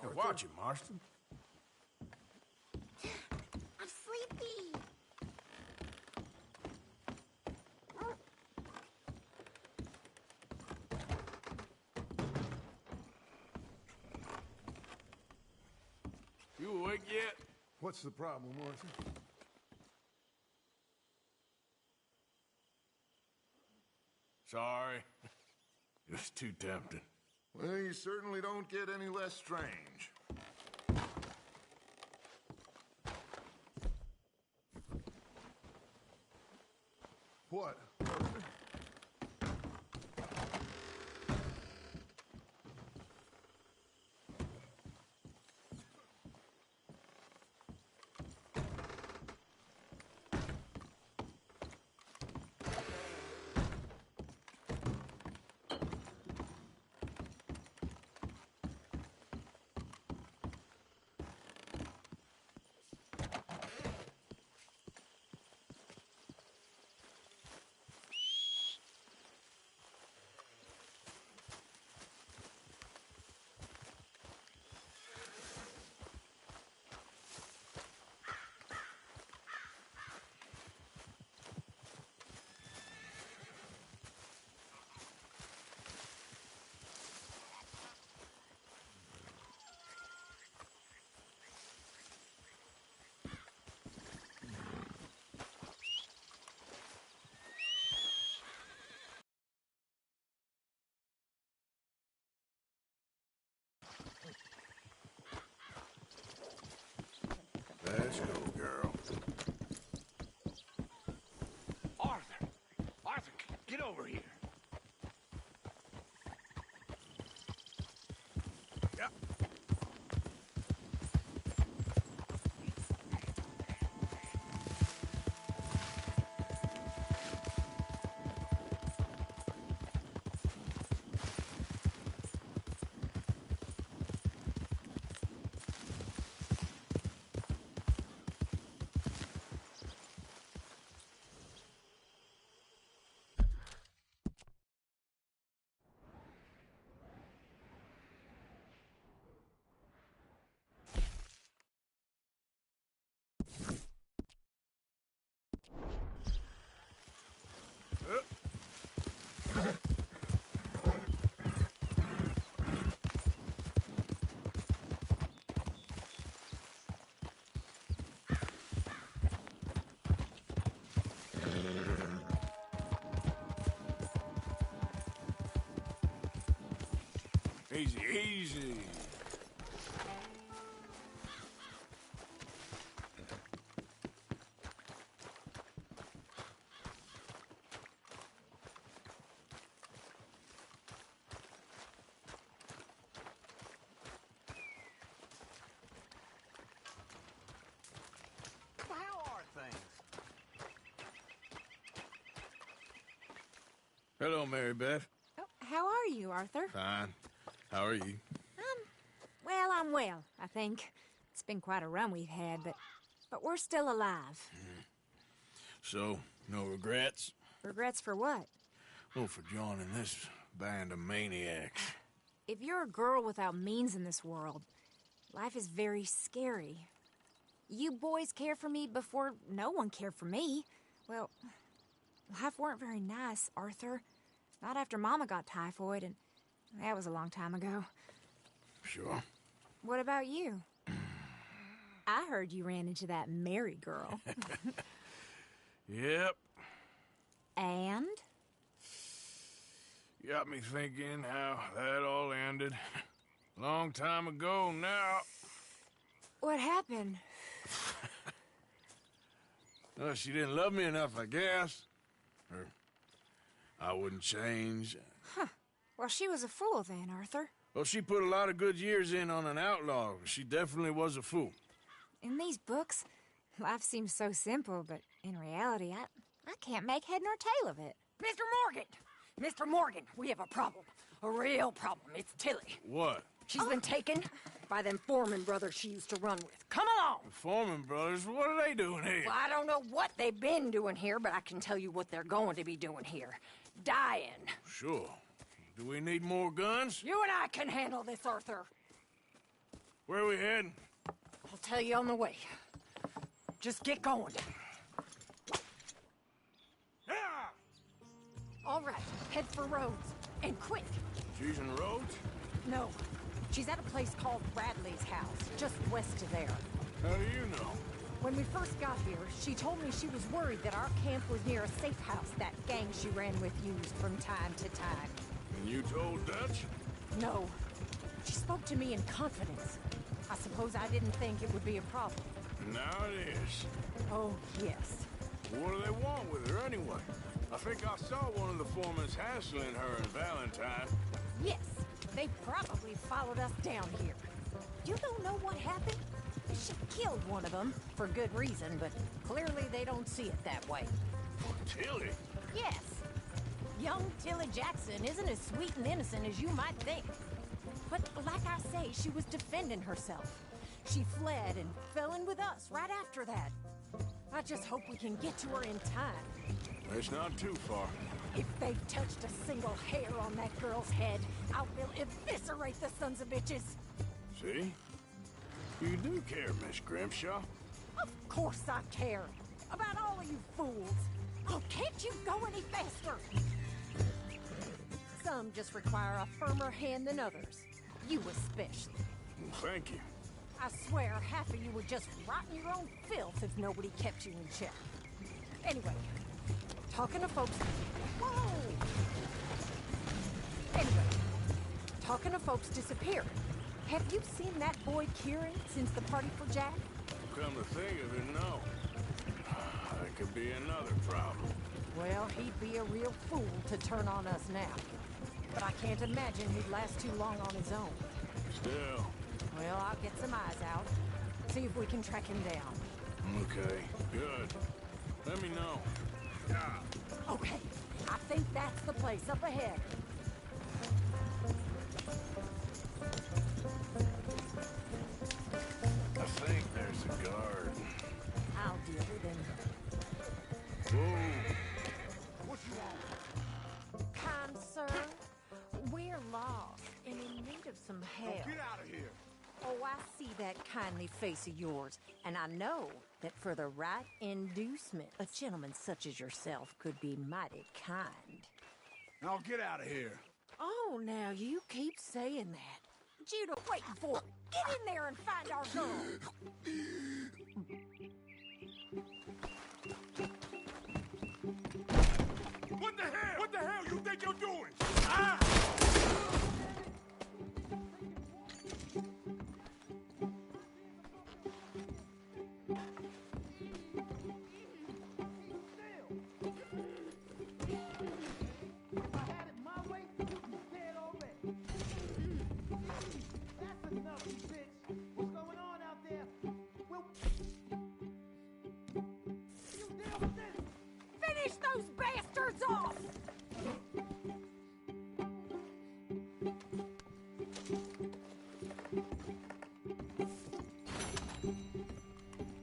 Hey, watch it, Marston. I'm sleepy. You awake yet? What's the problem, Martha? Sorry. It was too tempting. Well, you certainly don't get any less strange. What? over here. Yeah. Easy, easy. How are things? Hello, Mary Beth. Oh, how are you, Arthur? Fine. How are you? Well, I'm well, I think. It's been quite a run we've had, but we're still alive. So, no regrets? Regrets for what? Oh, for joining this band of maniacs. If you're a girl without means in this world, life is very scary. You boys cared for me before no one cared for me. Well, life weren't very nice, Arthur. Not after Mama got typhoid, and that was a long time ago. Sure. What about you? I heard you ran into that Mary girl. Yep. And? Got me thinking how that all ended. Long time ago now. What happened? Well, she didn't love me enough, I guess. Or I wouldn't change. Huh. Well, she was a fool then, Arthur. Well, she put a lot of good years in on an outlaw. She definitely was a fool. In these books, life seems so simple, but in reality, I can't make head nor tail of it. Mr. Morgan! Mr. Morgan, we have a problem. A real problem. It's Tilly. What? She's been taken by them Foreman brothers she used to run with. Come along! The Foreman brothers, what are they doing here? Well, I don't know what they've been doing here, but I can tell you what they're going to be doing here. Dying. Sure. Do we need more guns? You and I can handle this, Arthur. Where are we heading? I'll tell you on the way. Just get going. All right, head for Rhodes. And quick. She's in Rhodes? No, she's at a place called Bradley's house, just west of there. How do you know? When we first got here, she told me she was worried that our camp was near a safe house that gang she ran with used from time to time. And you told Dutch? No. She spoke to me in confidence. I suppose I didn't think it would be a problem. Now it is. Oh, yes. What do they want with her anyway? I think I saw one of the foremans hassling her and Valentine. Yes, they probably followed us down here. You don't know what happened? She killed one of them, for good reason, but clearly they don't see it that way. Tilly? Yes. Young Tilly Jackson isn't as sweet and innocent as you might think. But like I say, she was defending herself. She fled and fell in with us right after that. I just hope we can get to her in time. It's not too far. If they've touched a single hair on that girl's head, I will eviscerate the sons of bitches. See? You do care, Miss Grimshaw. Of course I care. About all of you fools. Oh, can't you go any faster? Some just require a firmer hand than others. You especially. Well, thank you. I swear half of you would just rot in your own filth if nobody kept you in check. Anyway, talking to folks... Whoa! Anyway, talking to folks disappearing. Have you seen that boy Kieran since the party for Jack? Come to think of it, no. I That could be another problem. Well, he'd be a real fool to turn on us now. But I can't imagine he'd last too long on his own. Still. Well, I'll get some eyes out. See if we can track him down. Okay, good. Let me know. Yeah. Okay, I think that's the place up ahead. I think there's a guard. I'll deal with him. Whoa. What you want? Kind sir, we're lost and in need of some help. Get out of here. Oh, I see that kindly face of yours, and I know that for the right inducement, a gentleman such as yourself could be mighty kind. Now get out of here. Oh, now you keep saying that. What you waiting for? Get in there and find our girl. What the hell? What the hell you think you're doing? Ah! Finish those bastards off!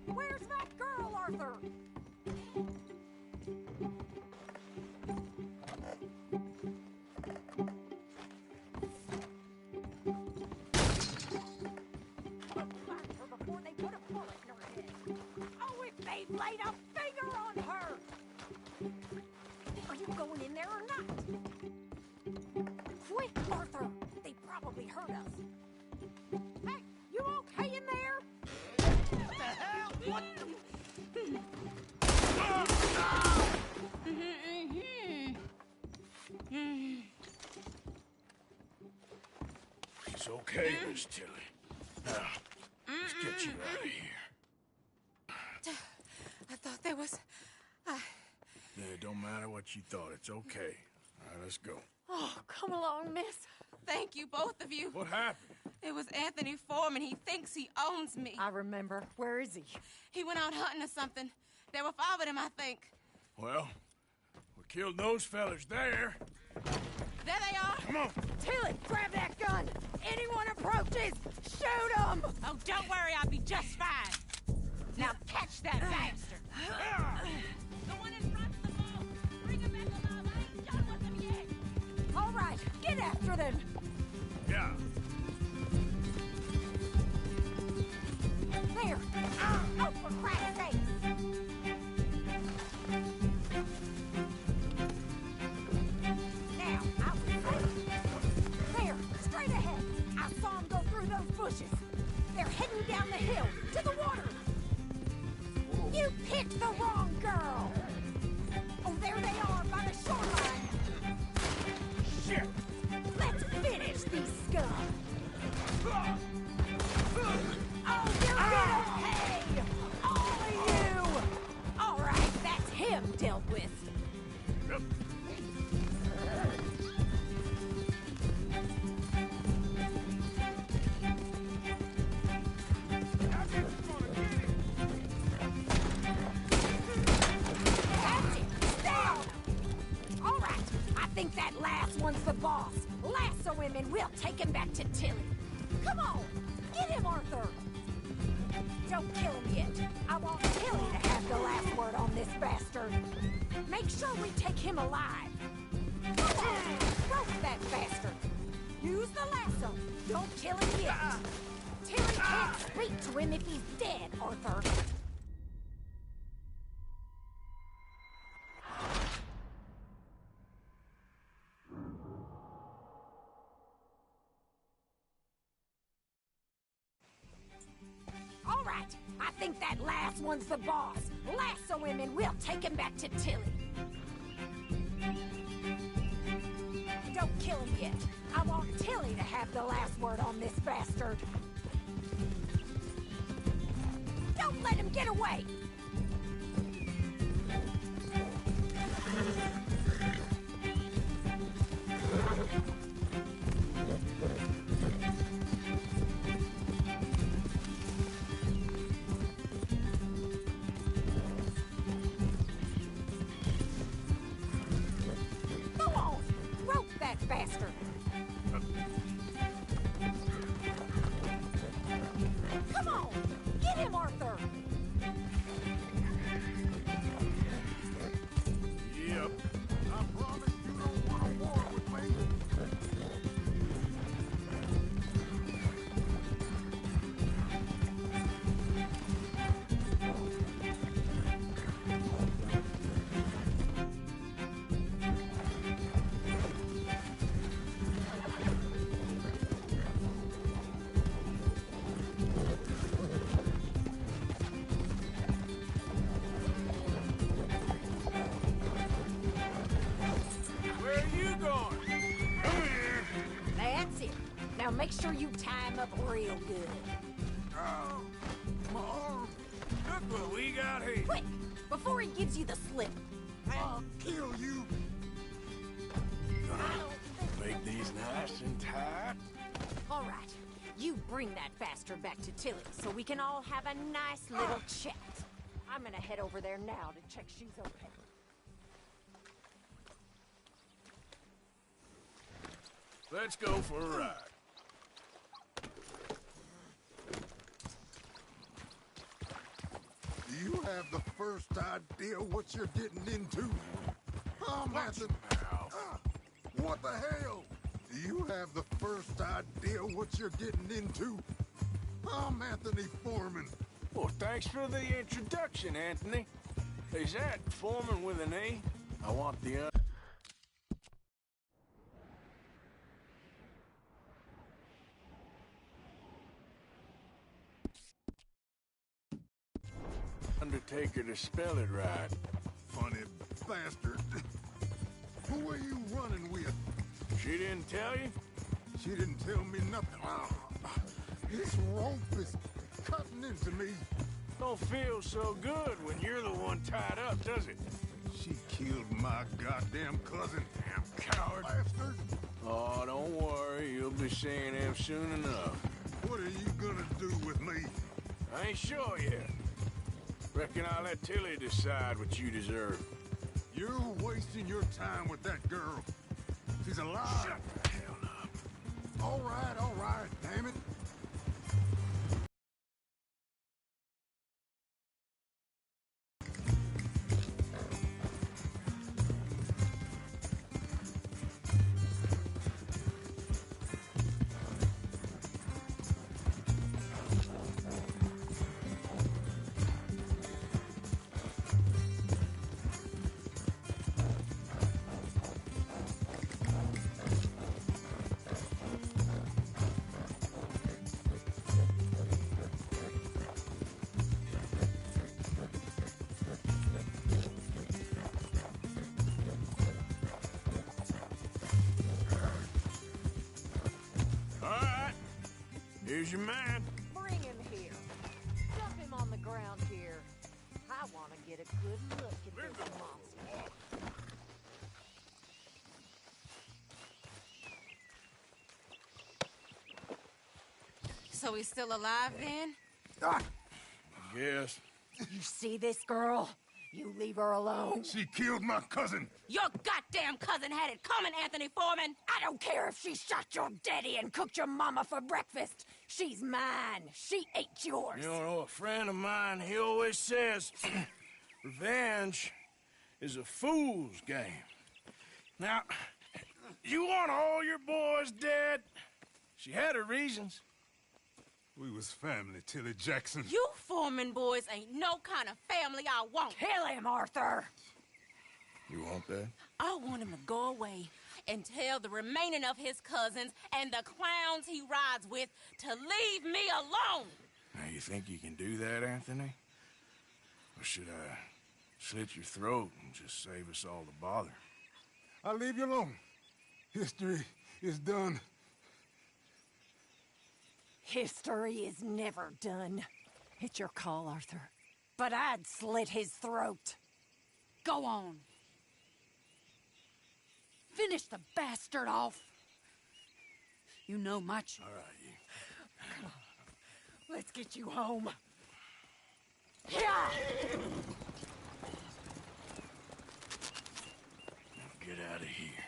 Where's that girl, Arthur? Find her before they put a bullet in her head. Oh, if they've laid a finger on her! Are you going in there or not? Quick, Arthur! They probably heard us. Hey, you okay in there? What the hell? What the... It's okay, Miss Tilly. Now, let's get you out of here. I thought there was... Yeah, it don't matter what you thought. It's okay. All right, let's go. Oh, come along, miss. Thank you, both of you. What happened? It was Anthony Foreman. He thinks he owns me. I remember. Where is he? He went out hunting or something. There were 5 of them, I think. Well, we killed those fellas there. There they are. Come on. Tilly, grab that gun! Anyone approaches, shoot them! Oh, don't worry. I'll be just fine. Now catch that bastard! The one in front's the boat. Bring him back alive. I ain't done with them yet. All right, get after them! Yeah. There! Oh, for Christ's sake! Now, out there, straight ahead. I saw them go through those bushes. They're heading down the hill, to the water. You picked the wrong girl! Oh, there they are, by the shoreline. Shit. Let's finish these scum! Oh, you're gonna pay! All of you! All right, that's him dealt with. That's it! Stay on him! All right, I think that last one's the boss. Lasso him and we'll take him back to Tilly. Come on! Get him, Arthur! Don't kill him yet. I want Tilly to have the last word on this bastard. Make sure we take him alive. Come on! Rope that bastard! Use the lasso. Don't kill him yet. Tilly can't speak to him if he's dead, Arthur. All right, I think that last one's the boss. Lasso him and we'll take him back to Tilly. Don't kill him yet. I want Tilly to have the last word on this bastard. Don't let him get away! faster. Come on! Get him, Arthur! Yep. I promise you don't want a war with me. Where are you going? Come here. That's it. Now make sure you tie him up real good. Oh, my arm. Look what we got here. Quick! Before he gives you the slip. I'll kill you. Make these nice and tight. All right. You bring that bastard back to Tilly so we can all have a nice little chat. I'm gonna head over there now to check she's okay. Let's go for a ride. Do you have the first idea what you're getting into? Oh, Manson. What the hell? Do you have the first idea what you're getting into? I'm Anthony Foreman. Well, thanks for the introduction, Anthony. Is that Foreman with an E? I want the Undertaker to spell it right. Funny bastard. Who are you running with? She didn't tell you? She didn't tell me nothing. This rope is cutting into me. Don't feel so good when you're the one tied up, does it? She killed my goddamn cousin. Damn coward. Bastard. Oh, don't worry. You'll be seeing him soon enough. What are you gonna do with me? I ain't sure yet. Reckon I'll let Tilly decide what you deserve. You're wasting your time with that girl. She's alive. Shut the hell up. All right, damn it. Here's your man. Bring him here. Dump him on the ground here. I want to get a good look at this monster. So he's still alive then? Yes. You see this girl? You leave her alone. She killed my cousin. Your goddamn cousin had it coming, Anthony Foreman! I don't care if she shot your daddy and cooked your mama for breakfast. She's mine. She ate yours. You know, a friend of mine, he always says, revenge is a fool's game. Now, you want all your boys dead? She had her reasons. We was family, Tilly Jackson. You Foreman boys ain't no kind of family I want. Kill him, Arthur. You want that? I want him to go away and tell the remaining of his cousins and the clowns he rides with to leave me alone. Now, you think you can do that, Anthony? Or should I slit your throat and just save us all the bother? I'll leave you alone. History is done. History is never done. It's your call, Arthur. But I'd slit his throat. Go on. Finish the bastard off. You know my choice. All right, you. Let's get you home. Yeah! Get out of here.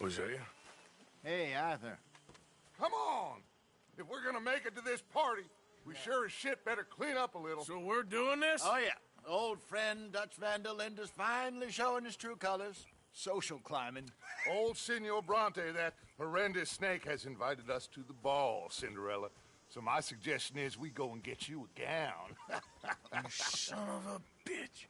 Hosea? Hey, Arthur. Come on! If we're gonna make it to this party, we sure as shit better clean up a little. So we're doing this? Oh, yeah. Old friend Dutch Van der Linde's finally showing his true colors. Social climbing. Old Senor Bronte, that horrendous snake, has invited us to the ball, Cinderella. So my suggestion is we go and get you a gown. You son of a bitch.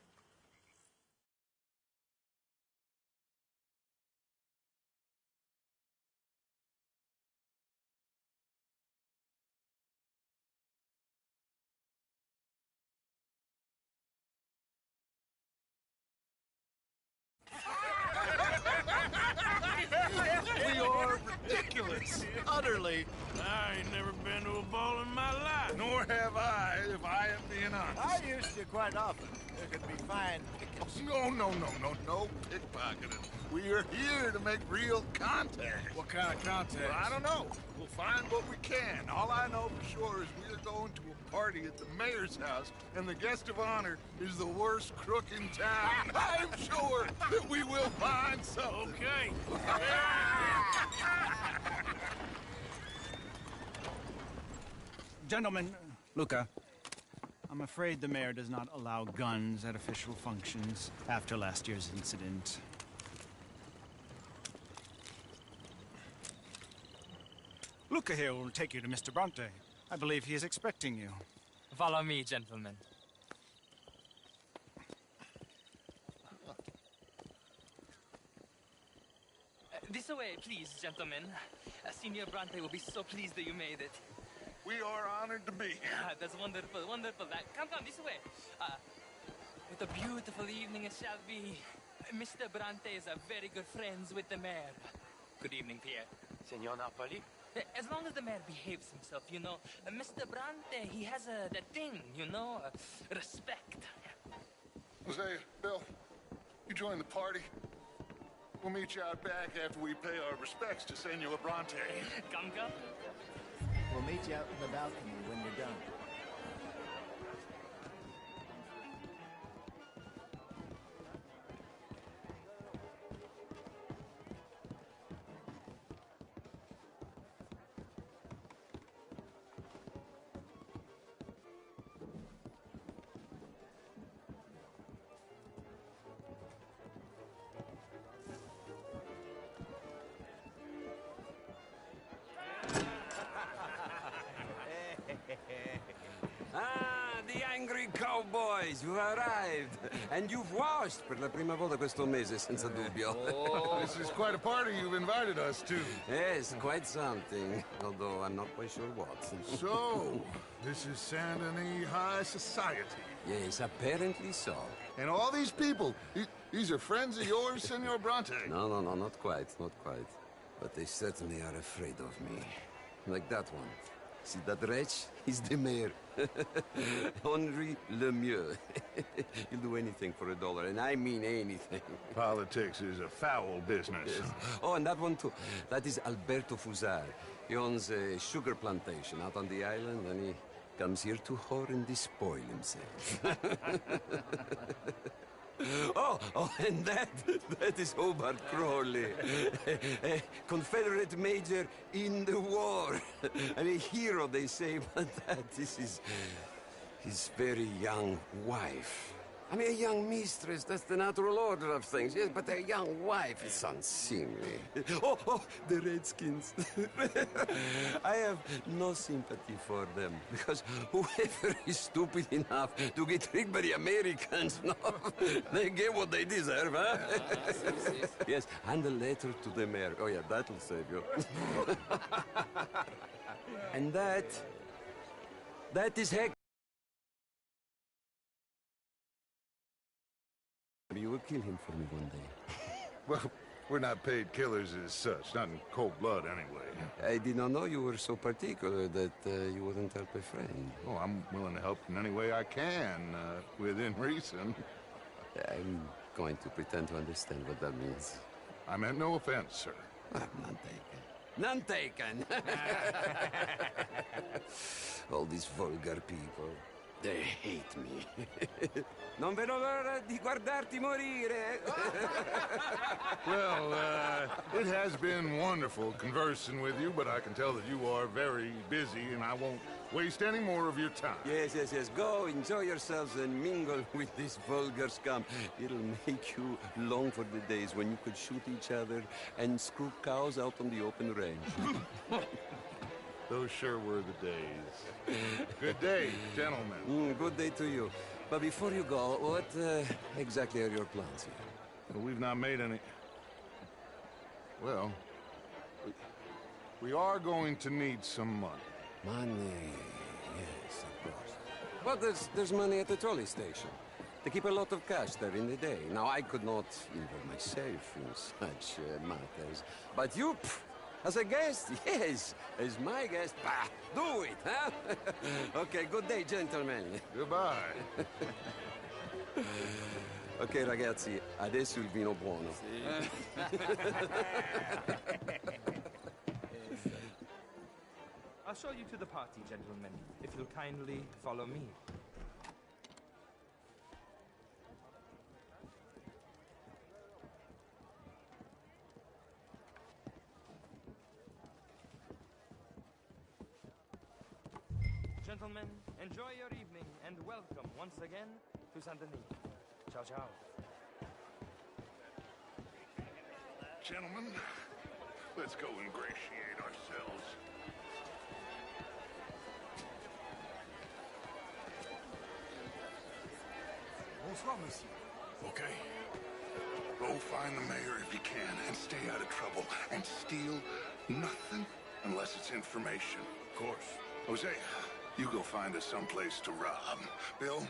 We are ridiculous. Utterly. I ain't never been to a ball in my life. Nor have I, if I am being honest. I used to quite often. There could be fine pickets. No pickpocketing. We are here to make real contact. What kind of contact? Well, I don't know. We'll find what we can. All I know for sure is we are going to a party at the mayor's house, and the guest of honor is the worst crook in town. I'm sure that we will find something. Okay. Gentlemen, Luca, I'm afraid the mayor does not allow guns at official functions after last year's incident. Luca here will take you to Mr. Bronte. I believe he is expecting you. Follow me, gentlemen. This way, please, gentlemen. Senior Bronte will be so pleased that you made it. We are honored to be here. That's wonderful, wonderful. Come, this way. What a beautiful evening it shall be. Mr. Bronte is very good friends with the mayor. Good evening, Pierre. Senor Napoli? As long as the mayor behaves himself, you know. Mr. Bronte, he has that thing, you know, respect. Hosea, Bill, you join the party. We'll meet you out back after we pay our respects to Senor Bronte. Come. We'll meet you out in the balcony when you're done. The angry cowboys, you've arrived. And you've washed per la prima volta questo mese, senza dubbio. This is quite a party you've invited us to. Yes, quite something. Although I'm not quite sure what. So, this is Saint Denis High Society. Yes, apparently so. And all these people, these are friends of yours, Senor Bronte? No, not quite, not quite. But they certainly are afraid of me. Like that one. See that wretch? He's the mayor. Henri Lemieux. He'll do anything for $1, and I mean anything. Politics is a foul business. Yes. Oh, and that one too. That is Alberto Fusar. He owns a sugar plantation out on the island, and he comes here to whore and despoil himself. Oh, and that is Hobart Crawley, a Confederate major in the war. I mean, a hero, they say, but that is his very young wife. I mean, a young mistress, that's the natural order of things, yes, but a young wife is unseemly. Oh, the Redskins. I have no sympathy for them, because whoever is stupid enough to get tricked by the Americans, no, they get what they deserve, huh? Yes, and a letter to the mayor. Oh, yeah, that'll save you. And that is heck. You will kill him for me one day. Well, we're not paid killers as such, not in cold blood anyway. I did not know you were so particular that you wouldn't help a friend. Oh, I'm willing to help in any way I can, within reason. I'm going to pretend to understand what that means. I meant no offense, sir. None taken. None taken! All these vulgar people. They hate me. Non vedo l'ora di guardarti morire. Well, it has been wonderful conversing with you, but I can tell that you are very busy, and I won't waste any more of your time. Yes, yes, yes. Go, enjoy yourselves and mingle with this vulgar scum. It'll make you long for the days when you could shoot each other and screw cows out on the open range. Those sure were the days. Good day, gentlemen. Good day to you. But before you go, what exactly are your plans here? Well, we've not made any... Well, we are going to need some money. Money, yes, of course. Well, there's money at the trolley station. They keep a lot of cash there in the day. Now, I could not involve myself in such matters. But you, as a guest, yes, as my guest, bah, do it, huh? Okay, good day, gentlemen. Goodbye. Ok, ragazzi, adesso il vino buono. I'll show you to the party, gentlemen, if you'll kindly follow me. Gentlemen, enjoy your evening and welcome once again to Saint Denis. Ciao, ciao. Gentlemen, let's go ingratiate ourselves. Bonsoir, monsieur. Okay. Go find the mayor if you can and stay out of trouble. And steal nothing unless it's information. Of course. Jose, you go find us someplace to rob. Bill,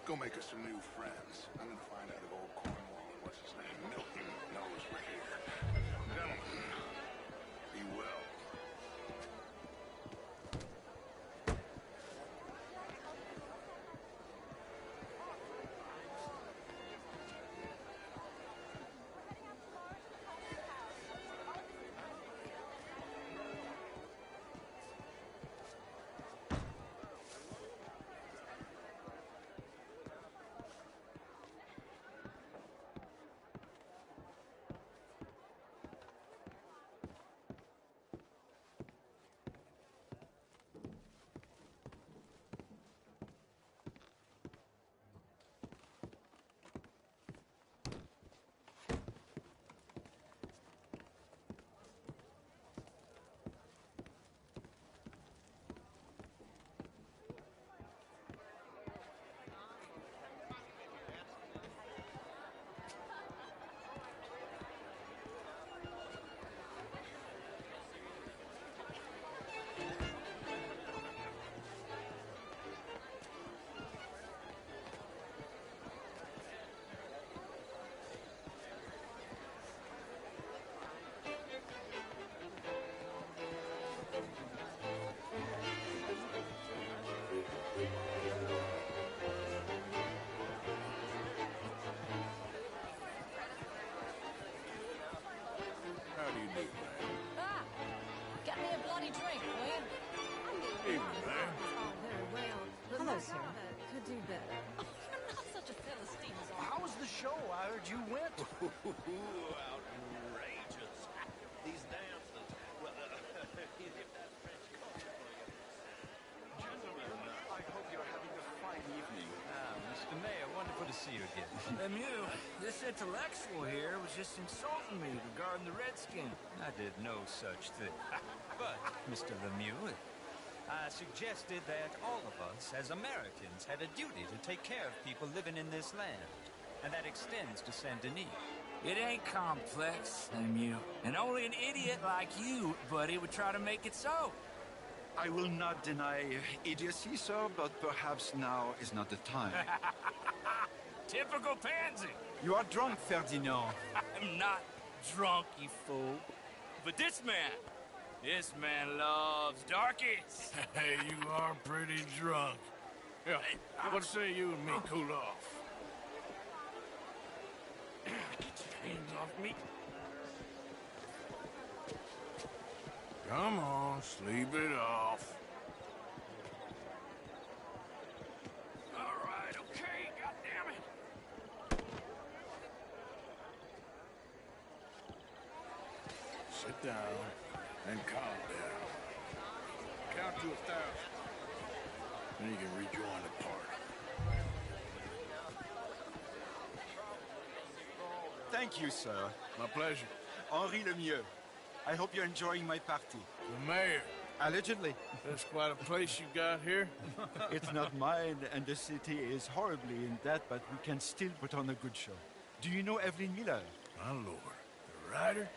go make us some new friends. I'm gonna find out if old Cornwall and what's his name, Milton, knows we're here. Gentlemen, be well. How do you do, man? Ah! Got me a bloody drink, Glenn. Evening, man. Oh, very well. But Hello, my sir. father could do better. Oh, you're not such a Philistine as How was the show? I heard you went. Outrageous. These dances. Well, if that's French culture for you. Gentlemen, I hope you're having a fine evening. Mr. Mayor, wonderful to see you again. Lemieux, this intellectual here was just insulting me regarding the Redskins. I did no such thing. But, Mr. Lemieux, I suggested that all of us, as Americans, had a duty to take care of people living in this land. And that extends to Saint Denis. It ain't complex, Lemieux. And only an idiot like you, buddy, would try to make it so. I will not deny idiocy, sir, but perhaps now is not the time. Typical pansy. You are drunk, Ferdinand. I'm not drunk, you fool. But this man loves darkies. Hey, you are pretty drunk. Yeah, what say you and me cool off? Get your hands off me. Come on, sleep it off. Sit down and calm down. Count to 1,000. Then you can rejoin the party. Thank you, sir. My pleasure. Henri Lemieux. I hope you're enjoying my party. The mayor. Allegedly. That's quite a place you got here. It's not mine, and the city is horribly in debt, but we can still put on a good show. Do you know Evelyn Miller? My lord. The writer?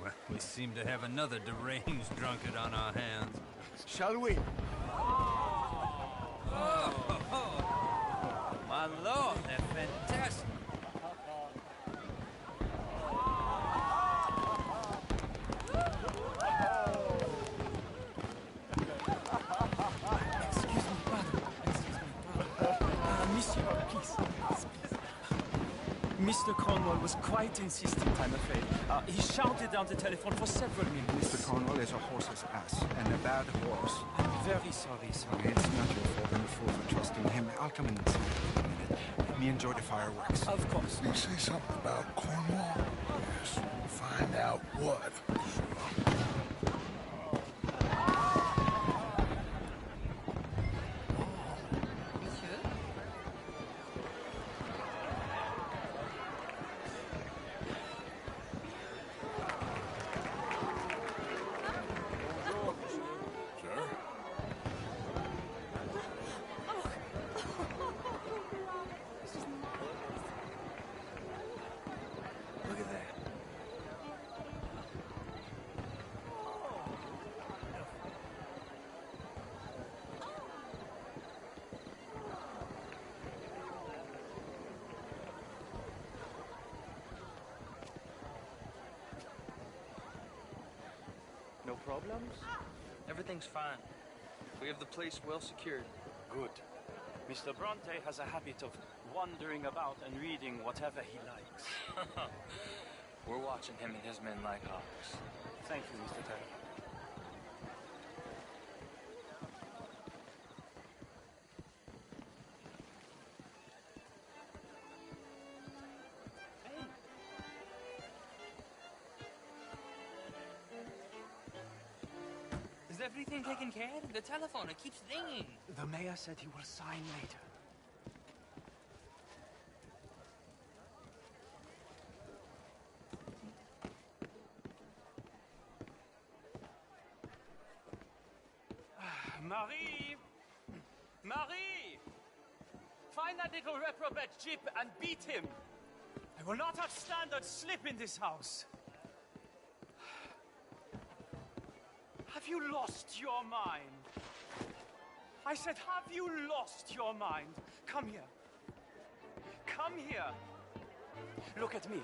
Well, we seem to have another deranged drunkard on our hands. Shall we? My lord, they're fantastic. Mr. Cornwall was quite insistent, I'm afraid. He shouted down the telephone for several minutes. Mr. Cornwall is a horse's ass, and a bad horse. I'm very sorry, sir. It's not your fault. I'm a fool for trusting him. I'll come in and see you in a minute. Let me enjoy the fireworks. Of course. You say something about Cornwall? Yes, we'll find out what. No problems? Everything's fine. We have the place well secured. Good. Mr. Bronte has a habit of wandering about and reading whatever he likes. We're watching him and his men like hawks. Thank you, Mr. Terry. Is everything taken care of? The telephone, it keeps ringing. The mayor said he will sign later. Marie! Marie! Find that little reprobate Jip and beat him. I will not have standard slip in this house. Have you lost your mind? I said, have you lost your mind? Come here. Come here. Look at me.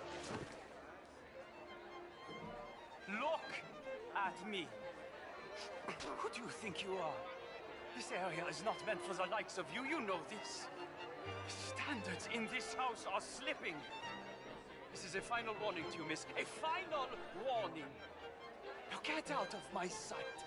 Look at me. Who do you think you are? This area is not meant for the likes of you. You know this. Standards in this house are slipping. This is a final warning to you, miss. A final warning. Now get out of my sight.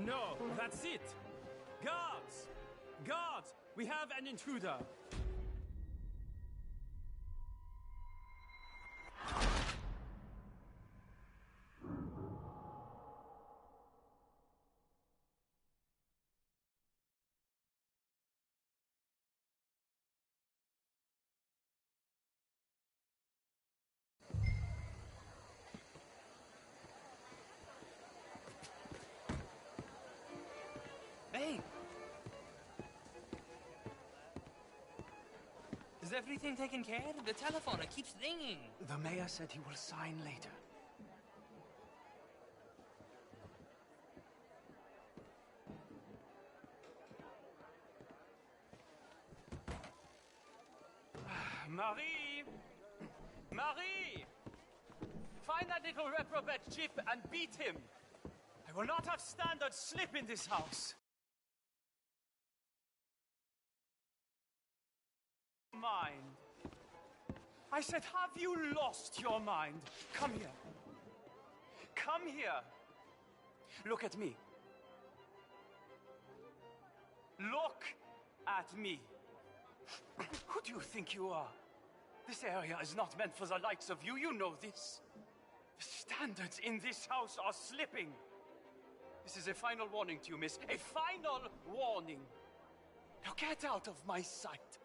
No, that's it! Guards! Guards! We have an intruder! Hey! Is everything taken care of? The telephone, it keeps ringing. The mayor said he will sign later. Marie! Marie! Find that little reprobate Chip and beat him. I will not have standard slip in this house. Mind. I said, have you lost your mind? Come here. Come here. Look at me. Look at me. Who do you think you are? This area is not meant for the likes of you. You know this. The standards in this house are slipping. This is a final warning to you, miss. A final warning. Now get out of my sight.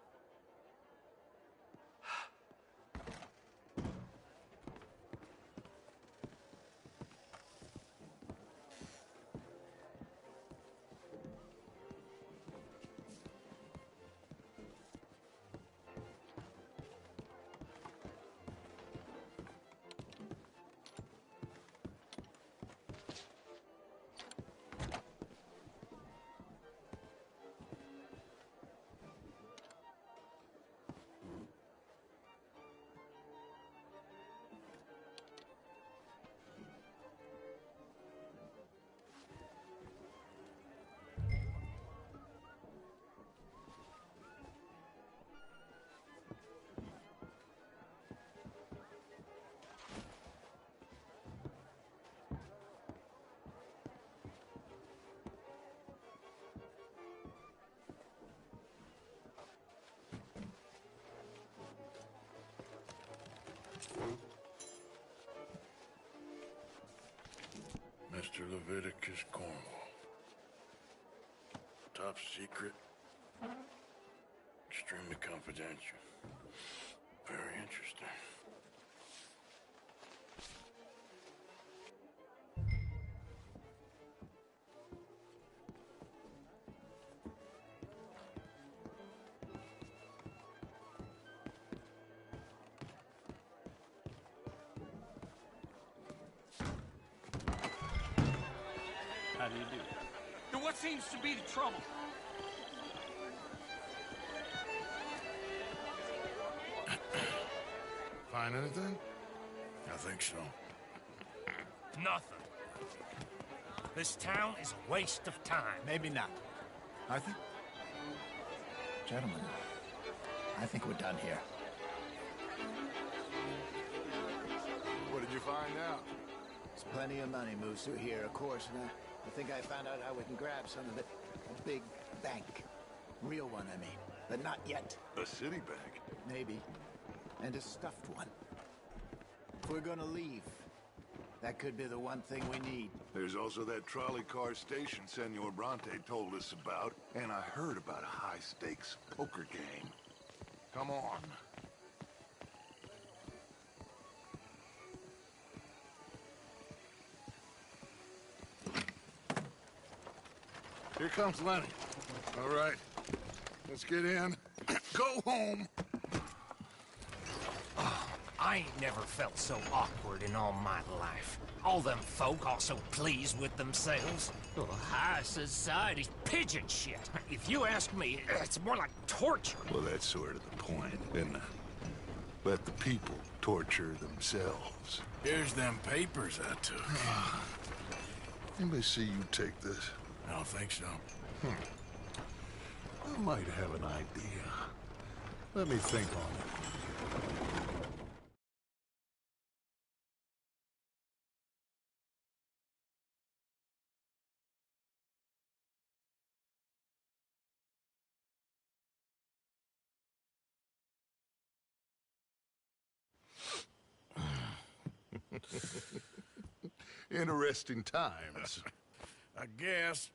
Mr. Leviticus Cornwall. Top secret. Extremely confidential. Very interesting. How do you do? Now what seems to be the trouble? Find anything? I think so. Nothing. This town is a waste of time. Maybe not. I think... Gentlemen, I think we're done here. What did you find out? There's plenty of money moves through here, of course, and I think I found out how we can grab some of it. A big bank. Real one, I mean. But not yet. A city bank? Maybe. And a stuffed one. If we're gonna leave, that could be the one thing we need. There's also that trolley car station Senor Bronte told us about, and I heard about a high-stakes poker game. Come on. Here comes Lenny. All right, let's get in. Go home. I ain't never felt so awkward in all my life. All them folk all so pleased with themselves. Oh, high society's pigeon shit. If you ask me, it's more like torture. Well, that's sort of the point, isn't it? Let the people torture themselves. Here's them papers I took. Anybody see you take this? I don't think so. I might have an idea. Let me think on it. Interesting times. I guess.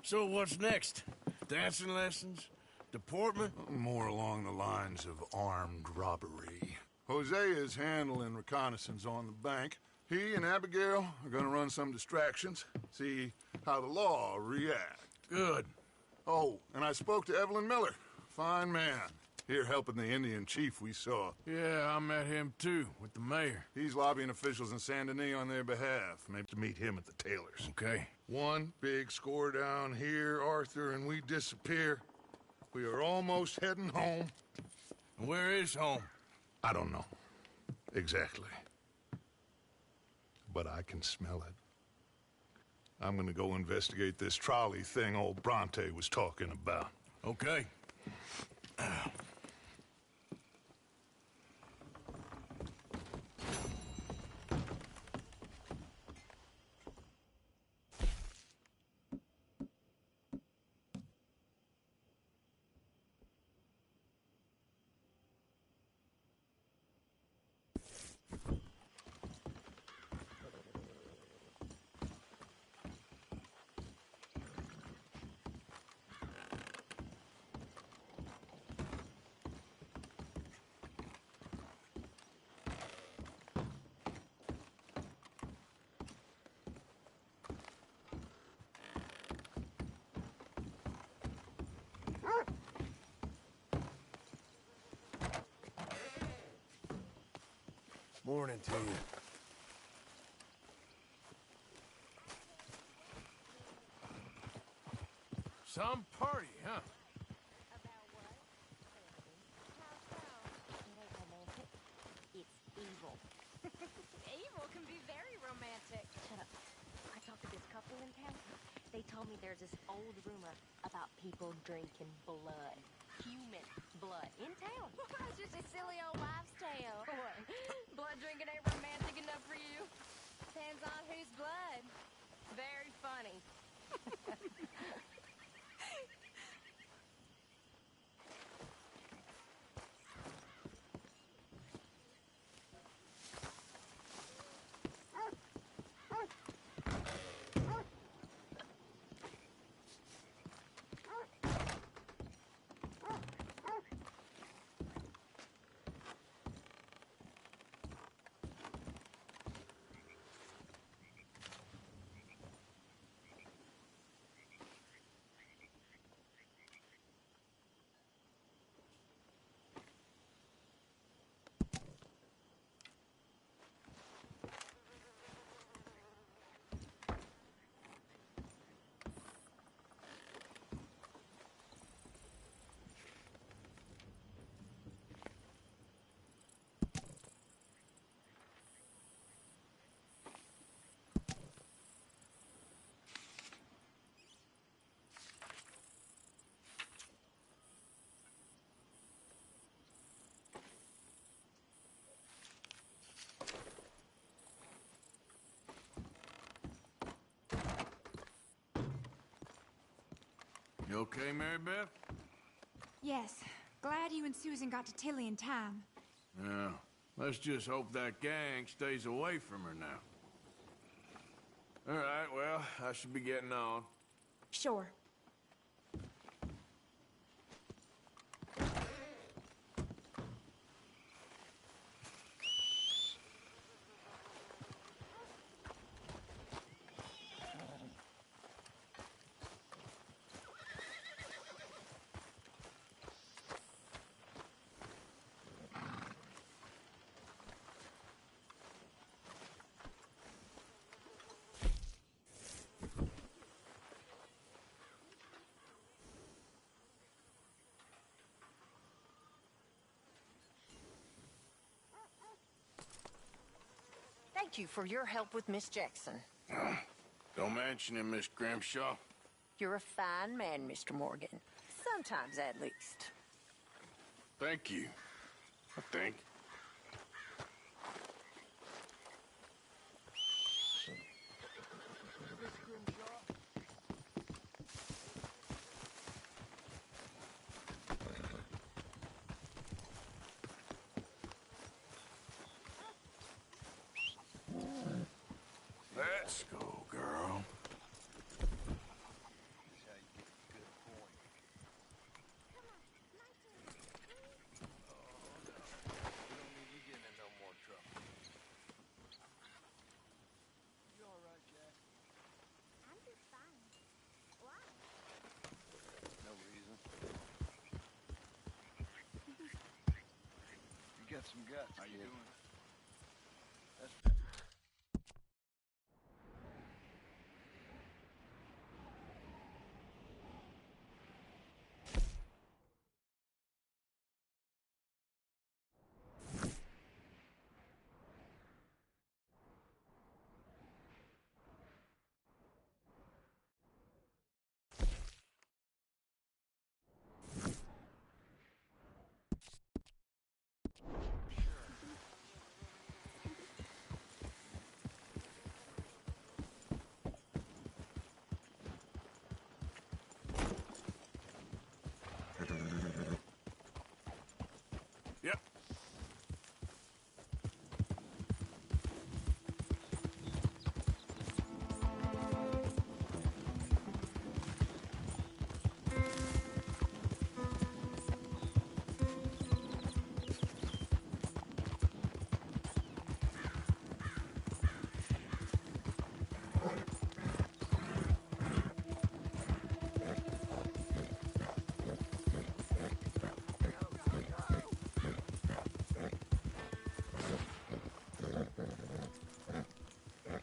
So what's next? Dancing lessons? Deportment? More along the lines of armed robbery. Hosea's handling reconnaissance on the bank. He and Abigail are gonna run some distractions, see how the law react. Good. Oh, and I spoke to Evelyn Miller. Fine man. Here helping the Indian chief we saw. Yeah, I met him too, with the mayor. He's lobbying officials in Saint Denis on their behalf. Maybe to meet him at the Taylors. Okay. One big score down here, Arthur, and we disappear. We are almost heading home. Where is home? I don't know. Exactly. But I can smell it. I'm gonna go investigate this trolley thing old Bronte was talking about. Okay. Morning to you. Some party, huh? It's evil. Evil can be very romantic. Shut up. I talked to this couple in town. They told me there's this old rumor about people drinking blood. Human blood. In town. It's just a silly old wives' tale. What? Blood drinking ain't romantic enough for you? Depends on whose blood. Very funny. You okay, Mary Beth? Yes. Glad you and Susan got to Tilly in time. Yeah. Let's just hope that gang stays away from her now. All right, well, I should be getting on. Sure. Thank you for your help with Miss Jackson. Don't mention it, Miss Grimshaw. You're a fine man, Mr. Morgan. Sometimes, at least. Thank you, I think. Let's go, girl. Got some guts. How you doing? Yep.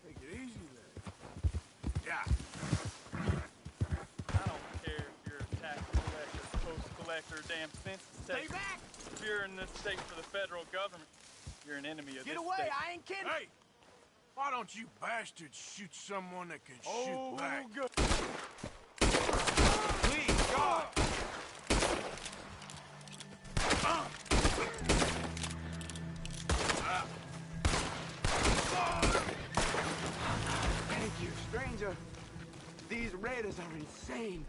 Take it easy there. Yeah. I don't care if you're a tax collector, post collector, damn census taker. Stay back! If you're in this state for the federal government, you're an enemy of Get this away! state. I ain't kidding! Hey! Why don't you bastards shoot someone that can shoot back? Good. Please, God! Thank you, stranger. These raiders are insane.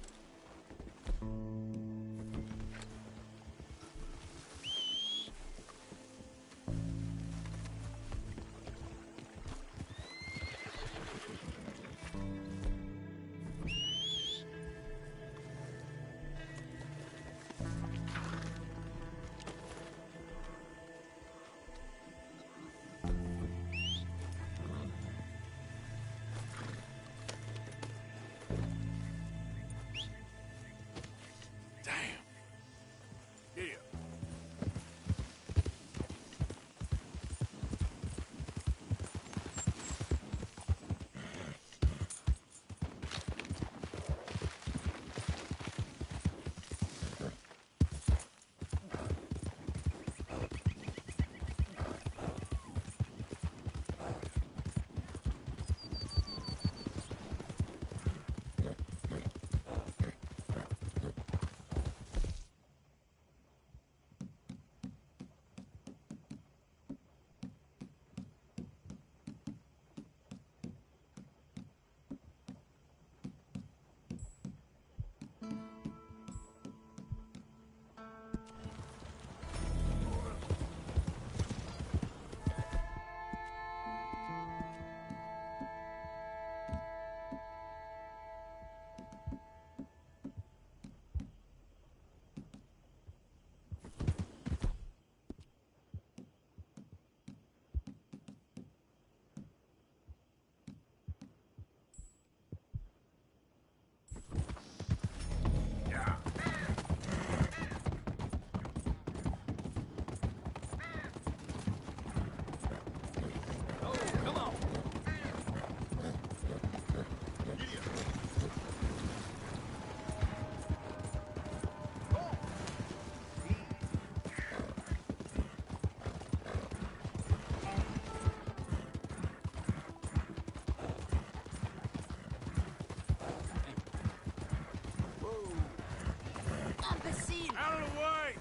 Out of the way!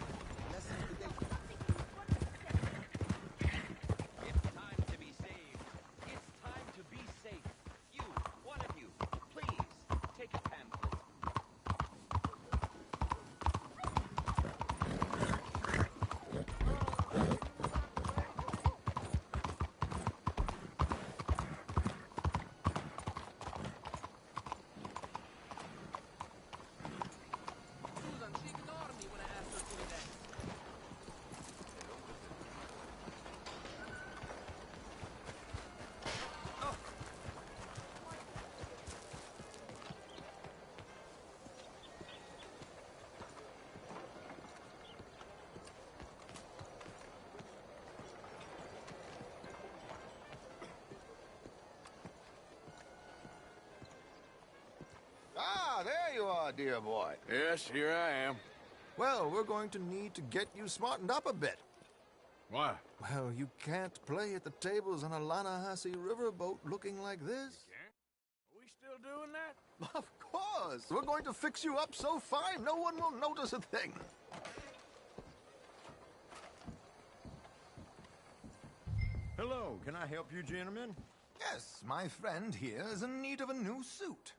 It's time to be saved. It's time to be safe. You, one of you, please, take a pamphlet. Susan, she ignored me when I asked her to do that. Ah, there you are, dear boy. Yes, here I am. Well, we're going to need to get you smartened up a bit. Why? Well, you can't play at the tables on a Lannahechee riverboat looking like this. Are we still doing that? Of course. We're going to fix you up so fine, no one will notice a thing. Hello, can I help you, gentlemen? Yes, my friend here is in need of a new suit.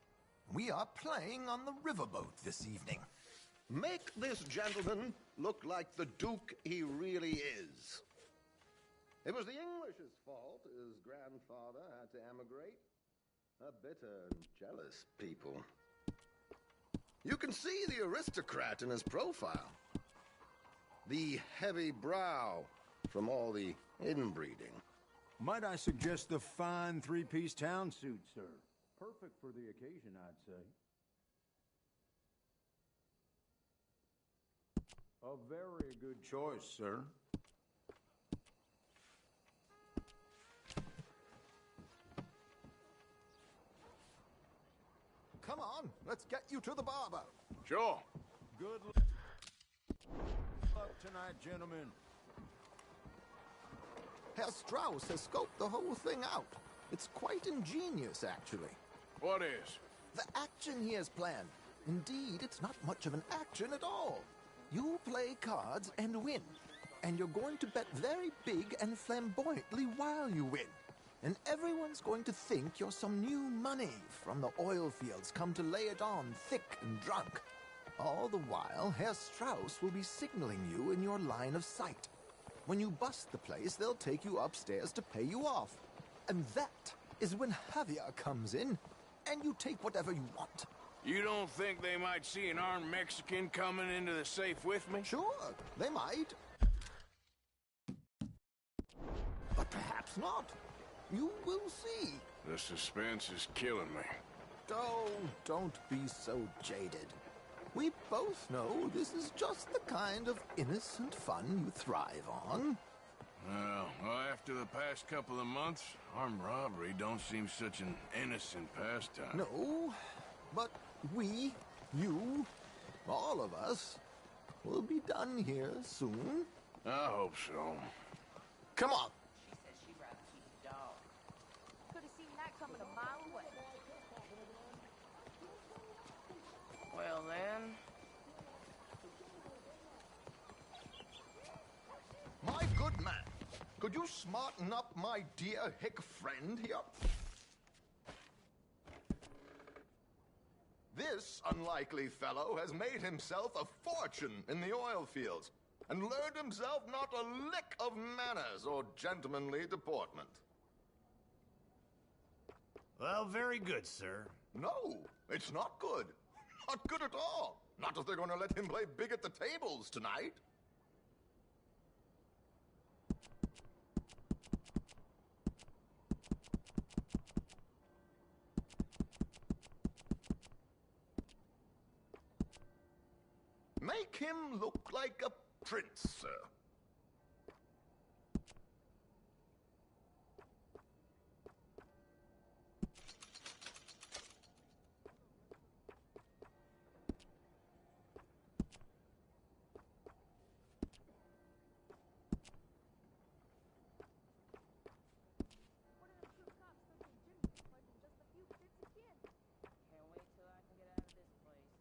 We are playing on the riverboat this evening. Make this gentleman look like the Duke he really is. It was the English's fault his grandfather had to emigrate. A bitter and jealous people. You can see the aristocrat in his profile. The heavy brow from all the inbreeding. Might I suggest the fine three-piece town suit, sir? Perfect for the occasion, I'd say. A very good choice, sir. Come on, let's get you to the barber. Sure. Good luck tonight, gentlemen. Herr Strauss has scoped the whole thing out. It's quite ingenious, actually. What is? The action he has planned. Indeed, it's not much of an action at all. You play cards and win. And you're going to bet very big and flamboyantly while you win. And everyone's going to think you're some new money from the oil fields come to lay it on thick and drunk. All the while, Herr Strauss will be signaling you in your line of sight. When you bust the place, they'll take you upstairs to pay you off. And that is when Javier comes in, and you take whatever you want. You don't think they might see an armed Mexican coming into the safe with me? Sure, they might. But perhaps not. You will see. The suspense is killing me. Oh, don't be so jaded. We both know this is just the kind of innocent fun you thrive on. Well, after the past couple of months, armed robbery don't seem such an innocent pastime. No, but we, you, all of us, will be done here soon. I hope so. Come on. She says she'd rather keep the dog. Could have seen that coming a mile away. Well, then. My good man, could you smarten up my dear hick friend here? This unlikely fellow has made himself a fortune in the oil fields and learned himself not a lick of manners or gentlemanly deportment. Well, very good, sir. No, it's not good. Not good at all. Not if they're going to let him play big at the tables tonight. Make him look like a prince, sir. Can't wait till I can get out of this place.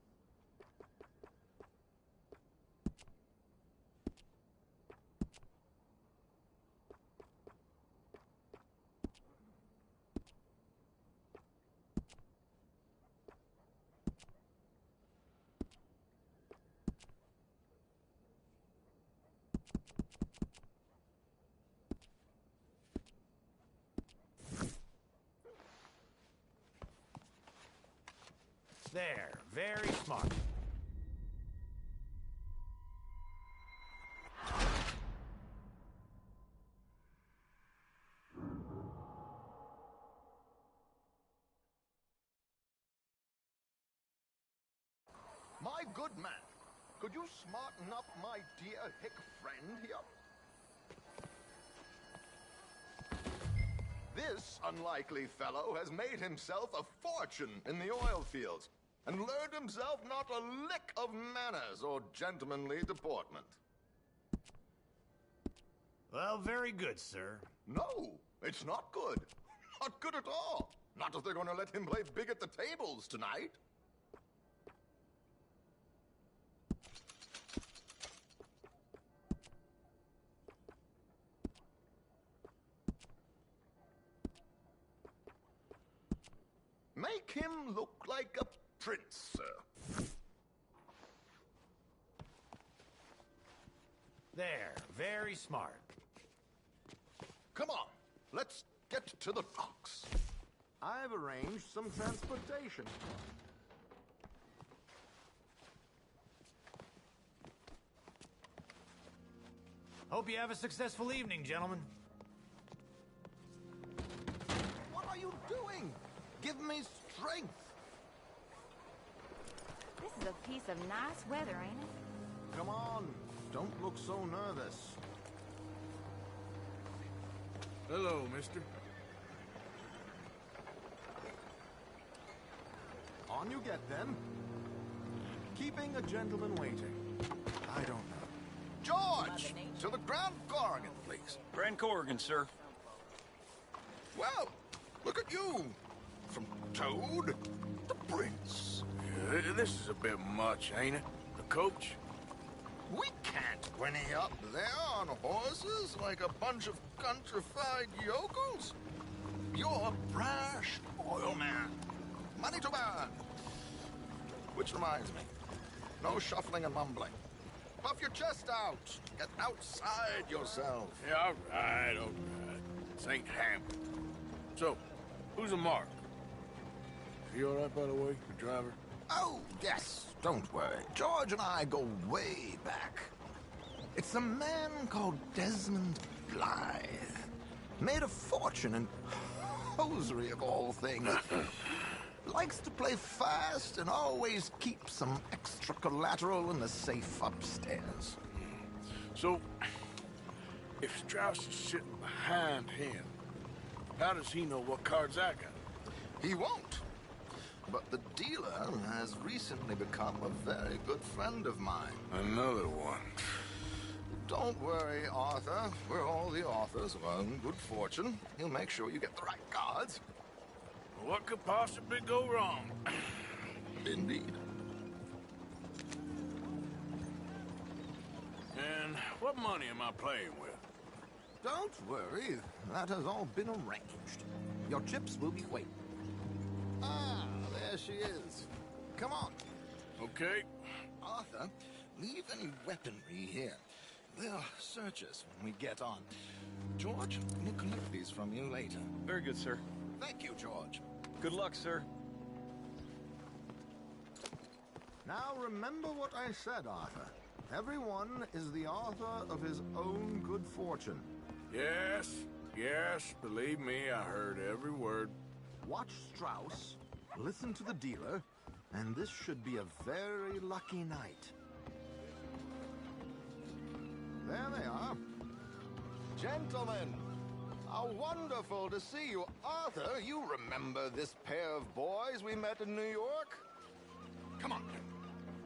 There, very smart. My good man, could you smarten up my dear hick friend here? This unlikely fellow has made himself a fortune in the oil fields and learned himself not a lick of manners or gentlemanly deportment. Well, very good, sir. No, it's not good. Not good at all. Not if they're going to let him play big at the tables tonight. Make him look like a prince, sir. Very smart. Come on, let's get to the docks. I've arranged some transportation. Hope you have a successful evening, gentlemen. What are you doing? Give me strength. This is a piece of nice weather, ain't it? Come on, don't look so nervous. Hello, mister. On you get, then. Keeping a gentleman waiting. I don't know. George! To the Grand Corrigan, please. Grand Corrigan, sir. Well, look at you. From Toad to Prince. Yeah, this is a bit much, ain't it? The coach? We can't whinny up there on horses like a bunch of countrified yokels. You're a brash oil man. Money to burn. Which reminds me, no shuffling and mumbling. Puff your chest out. Get outside yourself. Yeah, all right. This ain't Hampton. So, who's a mark? Is he all right, by the way, the driver? Oh, yes. Don't worry. George and I go way back. It's a man called Desmond Blythe. Made a fortune in hosiery of all things. Likes to play fast and always keeps some extra collateral in the safe upstairs. So, if Strauss is sitting behind him, how does he know what cards I got? He won't. But the dealer has recently become a very good friend of mine. Another one. Don't worry, Arthur. We're all the authors of our own good fortune. He'll make sure you get the right cards. What could possibly go wrong? Indeed. And what money am I playing with? Don't worry. That has all been arranged. Your chips will be waiting. Ah, there she is. Come on. Okay. Arthur, leave any weaponry here. They'll search us when we get on. George, we'll collect these from you later. Very good, sir. Thank you, George. Good luck, sir. Now remember what I said, Arthur. Everyone is the author of his own good fortune. Yes, believe me, I heard every word. Watch Strauss, listen to the dealer, and this should be a very lucky night. There they are. Gentlemen, how wonderful to see you. Arthur, you remember this pair of boys we met in New York? Come on.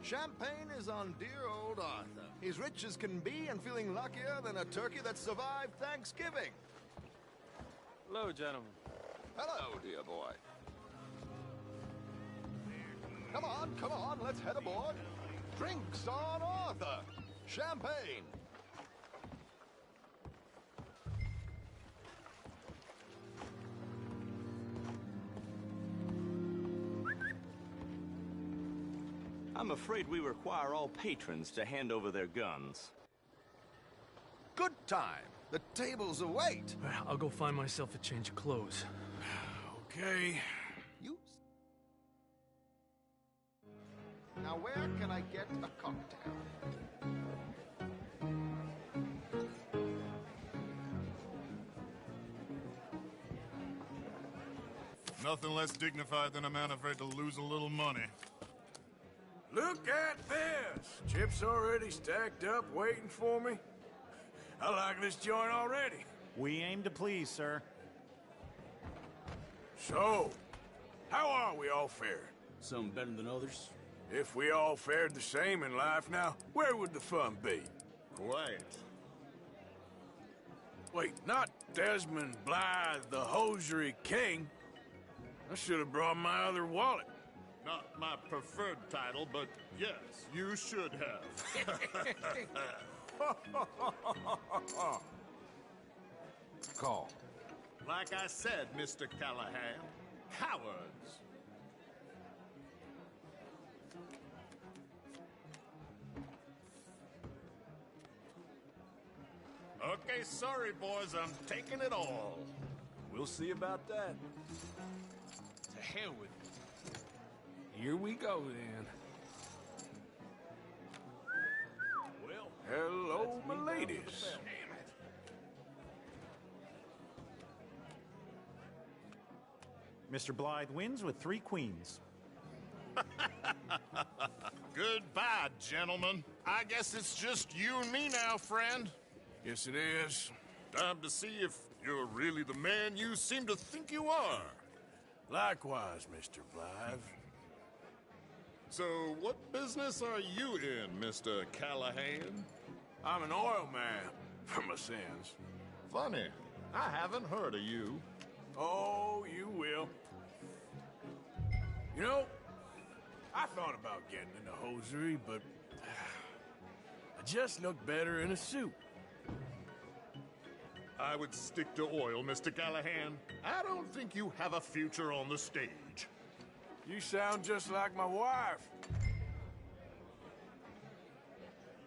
Champagne is on dear old Arthur. He's rich as can be and feeling luckier than a turkey that survived Thanksgiving. Hello, gentlemen. Hello, dear boy. Come on, let's head aboard. Drinks on Arthur. Champagne. I'm afraid we require all patrons to hand over their guns. Good time. The tables await. I'll go find myself a change of clothes. Okay. Now, where can I get a cocktail? Nothing less dignified than a man afraid to lose a little money. Look at this! Chips already stacked up, waiting for me. I like this joint already. We aim to please, sir. So, how are we all faring? Some better than others. If we all fared the same in life now, where would the fun be? Quiet. Wait, not Desmond Blythe, the hosiery king. I should have brought my other wallet. Not my preferred title, but yes, you should have. Call. Like I said, Mr. Callahan, cowards. Okay, sorry, boys. I'm taking it all. We'll see about that. To hell with it. Here we go, then. Well, hello, my ladies. Mr. Blythe wins with 3 queens. Goodbye, gentlemen. I guess it's just you and me now, friend. Yes, it is. Time to see if you're really the man you seem to think you are. Likewise, Mr. Blythe. So, what business are you in, Mr. Callahan? I'm an oil man, for my sins. Funny. I haven't heard of you. Oh, you will. You know, I thought about getting into hosiery, but I just look better in a suit. I would stick to oil, Mr. Callahan. I don't think you have a future on the stage. You sound just like my wife.